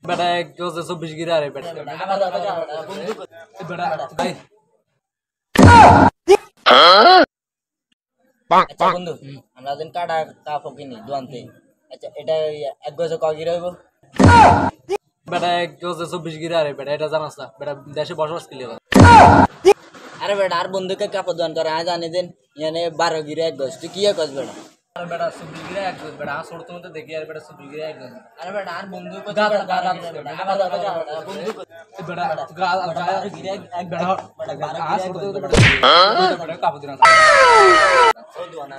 বেটা এক গজে 24 গিরা রে বেটা বেটা ভাই আচ্ছা বন্ধু আমরা যেন কাটা কাপড় কিনি দোকানতে আচ্ছা এটা এক গজে কয় গিরা হইব বেটা এক গজে 24 গিরা রে বেটা এটা জানাস না বেটা দেশে বসবাস করলি আরে বেটা আর বন্ধুকে কাপড় দোকান করে আজ আনি দেন ইয়ানে 12 গিরা এক গজ তুই কি গজ বেটা আরে বেটা 24 গিরা এক গজ বেটা ছোট তো দেখি আর বেটা 24 গিরা এক গজ আরে বেটা আর বন্ধু কো গা বন্ধু বেটা গা গিরা এক বেটা বেটা ছোট তো বেটা বেটা কাপড় দিনা ও দোকানা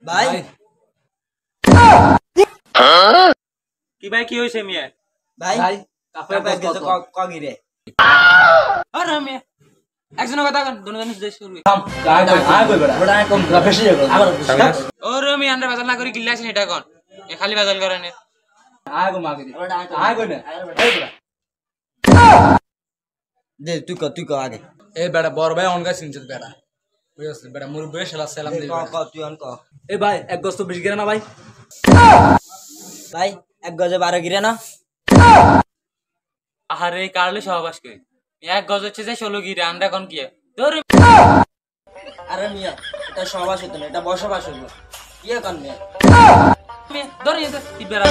ভাই কি ভাই কি হইছে মিয়া ভাই ভাই কাপড় এক গজ ক গিরে আরে মিয়া একজনের কথা কন দুজন জিজ্ঞেস করবি বেটা কম বেশি যাবে আবার ওরে মিয়া আমরা বাজার না করি গিল্লা আছেন এটা কোন এ খালি বাজার করে নে আয় গো মাগে বেটা আয় গো না দে তুই ক আগে এ বেটা বড় ভাই অনগা সিনছে বেটা বুঝছিস বেটা মুরব্বি সালাম দিই ক তুই অন ক এ ভাই এক গজ 24 গিরা না ভাই ভাই এক গজে 12 গিরা না আরে কারলে সহবাস কই এক গজ হচ্ছে যে 16 গিরা আমরা কোন কি ধরে আরে মিয়া এটা সহবাস হতো না এটা বসবাস হতো ইয়ে কন মিয়া মিয়া ধরে তিবেরা